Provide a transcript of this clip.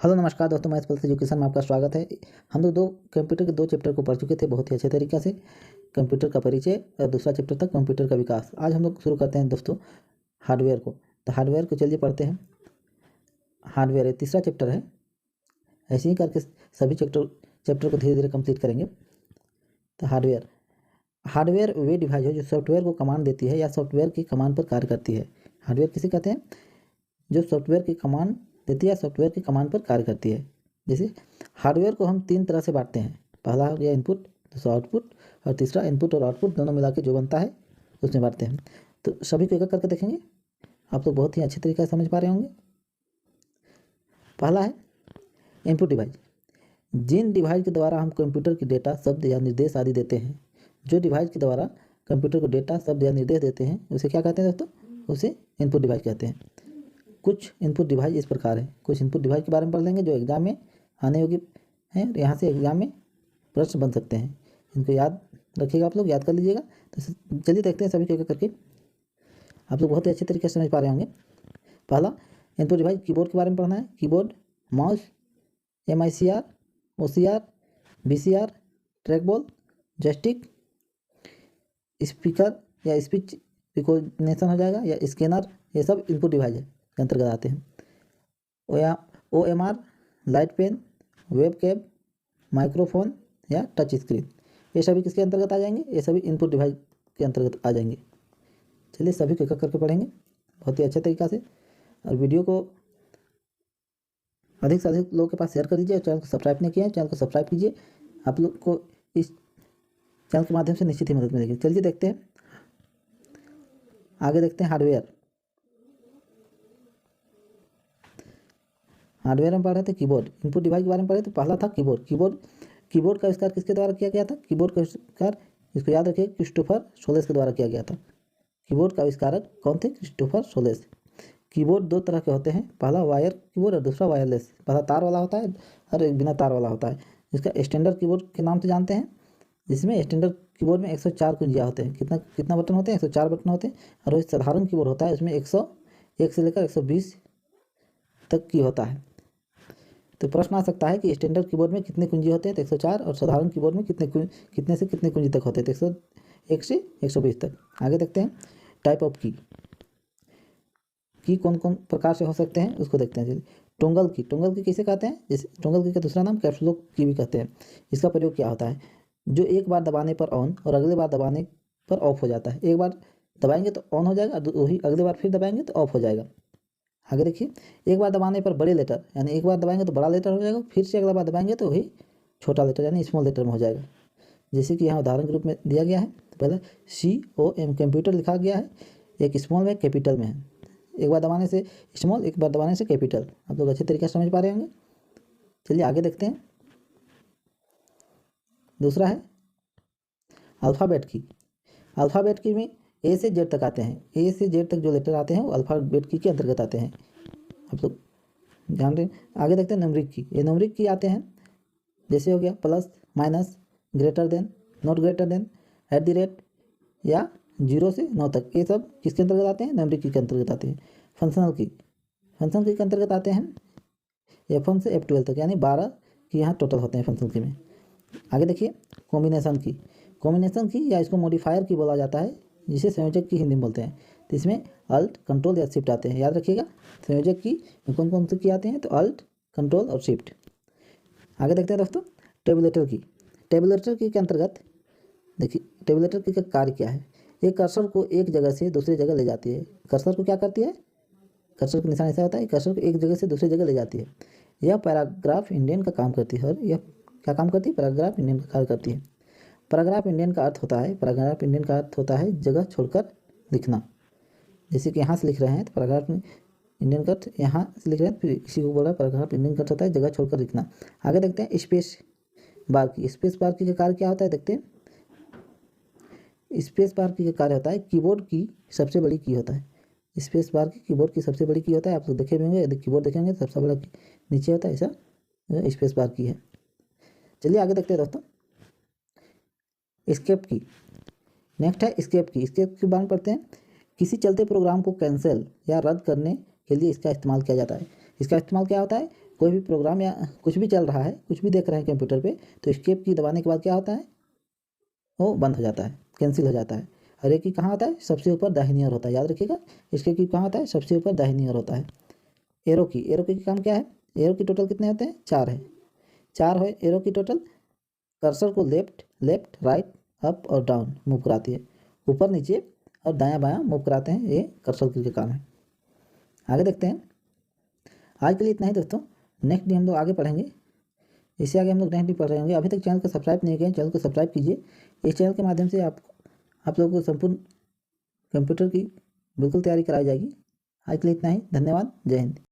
Hello नमस्कार दोस्तों, मैं पल्स एजुकेशन में आपका स्वागत है। हम लोग कंप्यूटर के 2 चैप्टर को पढ़ चुके थे बहुत ही अच्छे तरीके से। कंप्यूटर का परिचय और दूसरा चैप्टर था कंप्यूटर का विकास। आज हम लोग शुरू करते हैं दोस्तों हार्डवेयर को। तो हार्डवेयर को चलिए पढ़ते हैं। हार्डवेयर ये तीसरा चैप्टर है। ऐसे ही करके सभी चैप्टर को धीरे धीरे कंप्लीट करेंगे। तो हार्डवेयर वे डिवाइस है जो सॉफ्टवेयर को कमांड देती है या सॉफ्टवेयर की कमांड पर कार्य करती है। हार्डवेयर किसे कहते हैं? जो सॉफ्टवेयर की कमांड देती है, सॉफ्टवेयर की कमांड पर कार्य करती है। जैसे हार्डवेयर को हम 3 तरह से बांटते हैं। पहला हो गया इनपुट, दूसरा आउटपुट और तीसरा इनपुट और आउटपुट दोनों मिला के जो बनता है उसमें बांटते हैं। तो सभी को एक करके देखेंगे, आप लोग बहुत ही अच्छे तरीके से समझ पा रहे होंगे। पहला है इनपुट डिवाइस। जिन डिवाइस के द्वारा हम कंप्यूटर की डेटा, शब्द या निर्देश आदि देते हैं, जो डिवाइस के द्वारा कंप्यूटर को डेटा, शब्द या निर्देश देते हैं उसे क्या कहते हैं दोस्तों? उसे इनपुट डिवाइस कहते हैं। कुछ इनपुट डिवाइस इस प्रकार है। कुछ इनपुट डिवाइस के बारे में पढ़ लेंगे जो एग्जाम में आने योग्य हैं। यहाँ से एग्जाम में प्रश्न बन सकते हैं, इनको याद रखिएगा, आप लोग याद कर लीजिएगा। तो चलिए देखते हैं सभी को एक करके। आप लोग बहुत ही अच्छे तरीके से समझ पा रहे होंगे। पहला इनपुट डिवाइस कीबोर्ड के बारे में पढ़ना है। Keyboard, mouse, MICR, OCR, VCR, track ball, joystick, speaker या स्पीच रिकॉग्निशन हो जाएगा या स्कैनर, ये सब इनपुट डिवाइस है के अंतर्गत आते हैं। OMR, light pen, web cam, microphone या टच स्क्रीन, ये सभी किसके अंतर्गत आ जाएंगे? ये सभी इनपुट डिवाइस के अंतर्गत आ जाएंगे। चलिए सभी को एक करके पढ़ेंगे बहुत ही अच्छे तरीक़ा से। और वीडियो को अधिक से अधिक लोगों के पास शेयर कर दीजिए। चैनल को सब्सक्राइब नहीं किया है, चैनल को सब्सक्राइब कीजिए। आप लोग को इस चैनल के माध्यम से निश्चित ही मदद मिलेगी। चलिए देखते हैं आगे, देखते हैं हार्डवेयर में पढ़ रहे थे कीबोर्ड। इनपुट डिवाइस के बारे में पढ़े तो पहला था कीबोर्ड। कीबोर्ड का आविष्कार किसके द्वारा किया गया था? कीबोर्ड का आविष्कार, इसको याद रखिए, क्रिस्टोफर सोलेस के द्वारा किया गया था। कीबोर्ड का आविष्कारक कौन थे? Christopher solace. कीबोर्ड 2 तरह के होते हैं, पहला वायर कीबोर्ड और दूसरा वायरलेस। पहला तार वाला होता है और एक बिना तार वाला होता है, जिसका स्टैंडर्ड कीबोर्ड के नाम से जानते हैं। जिसमें स्टैंडर्ड कीबोर्ड में 104 कुंजियाँ होते हैं। कितना बटन होते हैं? 104 बटन होते हैं। और वही साधारण कीबोर्ड होता है, उसमें 101 से लेकर 120 तक की होता है। तो प्रश्न आ सकता है कि स्टैंडर्ड कीबोर्ड में कितने कुंजी होते हैं? तो 104। और साधारण कीबोर्ड में कितने से कितने कुंजी तक होते हैं? तो 101 से 120 तक। आगे देखते हैं टाइप ऑफ की कौन कौन प्रकार से हो सकते हैं उसको देखते हैं। चलिए टोंगल की किसे कहते हैं? जैसे टोंगल की का दूसरा नाम कैप्स लॉक की भी कहते हैं। इसका प्रयोग क्या होता है? जो एक बार दबाने पर ऑन और अगले बार दबाने पर ऑफ हो जाता है। एक बार दबाएंगे तो ऑन हो जाएगा, वही अगले बार फिर दबाएंगे तो ऑफ हो जाएगा। आगे देखिए, एक बार दबाने पर बड़े लेटर, यानी एक बार दबाएंगे तो बड़ा लेटर हो जाएगा, फिर से अगला बार दबाएंगे तो वही छोटा लेटर यानी स्मॉल लेटर में हो जाएगा। जैसे कि यहाँ उदाहरण के रूप में दिया गया है। तो पहले COM कंप्यूटर लिखा गया है, एक स्मॉल में कैपिटल में है। एक बार दबाने से स्मॉल, एक बार दबाने से कैपिटल। आप लोग अच्छे तरीके से समझ पा रहे होंगे। चलिए आगे देखते हैं। दूसरा है अल्फ़ाबेट की में A से Z तक आते हैं। A से Z तक जो लेटर आते हैं वो अल्फ़ाबेट की के अंतर्गत आते हैं। आप लोग ध्यान दें। आगे देखते हैं न्यूमरिक की। ये न्यूमरिक की आते हैं, जैसे हो गया plus, minus, greater than, not greater than, at the rate या 0 से 9 तक। ये सब किसके अंतर्गत आते हैं? न्यूमरिक की के अंतर्गत आते हैं। फंक्शनल की के अंतर्गत आते हैं F1 से F12 तक, यानी 12 की यहाँ टोटल होते हैं फंक्शनल की में। आगे देखिए कॉम्बिनेशन की या इसको मॉडिफायर की बोला जाता है, जिसे संयोजक की हिंदी में बोलते हैं। तो इसमें अल्ट, कंट्रोल या शिफ्ट आते हैं। याद रखिएगा संयोजक की कौन कौन से की आते हैं? तो अल्ट, कंट्रोल और शिफ्ट। आगे देखते हैं दोस्तों टेबुलेटर की के अंतर्गत देखिए टेबुलेटर की का कार्य क्या है? एक कर्सर को एक जगह से दूसरी जगह ले जाती है। कर्सर को क्या करती है? कर्सर का निशान ऐसा होता है, कर्सर को एक जगह से दूसरी जगह ले जाती है। यह पैराग्राफ इंडेंट का काम करती है। और यह क्या काम करती है? पैराग्राफ इंडेंट का कार्य करती है। पैराग्राफ इंडेंट का अर्थ होता है जगह छोड़कर लिखना। जैसे कि यहाँ से लिख रहे हैं तो पैराग्राफ इंडेंट का अर्थ यहाँ से लिख रहे हैं, फिर इसी को बोल रहा है पैराग्राफ इंडेंट का अर्थ होता है जगह छोड़कर लिखना। आगे देखते हैं स्पेस बार की का कार्य क्या होता है? देखते हैं। स्पेस बार की का कार्य होता है कीबोर्ड की सबसे बड़ी की होता है। स्पेस बार की कीबोर्ड की सबसे बड़ी की होता है। आप लोग देखे होंगे, यदि कीबोर्ड देखेंगे तो सबसे बड़ा नीचे होता है, ऐसा स्पेस बार की है। चलिए आगे देखते हैं दोस्तों एस्केप की। नेक्स्ट है एस्केप के बारे में पढ़ते हैं। किसी चलते प्रोग्राम को कैंसिल या रद्द करने के लिए इसका इस्तेमाल किया जाता है। इसका इस्तेमाल क्या होता है? कोई भी प्रोग्राम या कुछ भी चल रहा है, कुछ भी देख रहे हैं कंप्यूटर पे, तो एस्केप की दबाने के बाद क्या होता है, वो बंद हो जाता है, कैंसिल हो जाता है। और एक की कहाँ होता है, सबसे ऊपर दाहिनी ओर होता है, याद रखिएगा। इसके की कहाँ होता है, सबसे ऊपर दाहिनी ओर होता है। एरो की काम क्या है, एरो की टोटल कितने होते हैं, 4 है, 4 है एरो की टोटल। कर्सर को लेफ्ट लेफ्ट राइट अप और डाउन मूव कराती है, ऊपर नीचे और दायां बायां मूव कराते हैं, ये कर्सर की काम है। आगे देखते हैं। आज के लिए इतना ही दोस्तों, नेक्स्ट डे हम लोग आगे पढ़ेंगे। इससे आगे हम लोग नेक्स्ट डे पढ़ रहे होंगे। अभी तक चैनल को सब्सक्राइब नहीं किया, चैनल को सब्सक्राइब कीजिए। इस चैनल के माध्यम से आप लोगों को संपूर्ण कंप्यूटर की बिल्कुल तैयारी कराई जाएगी। आज के लिए इतना ही, धन्यवाद, जय हिंद।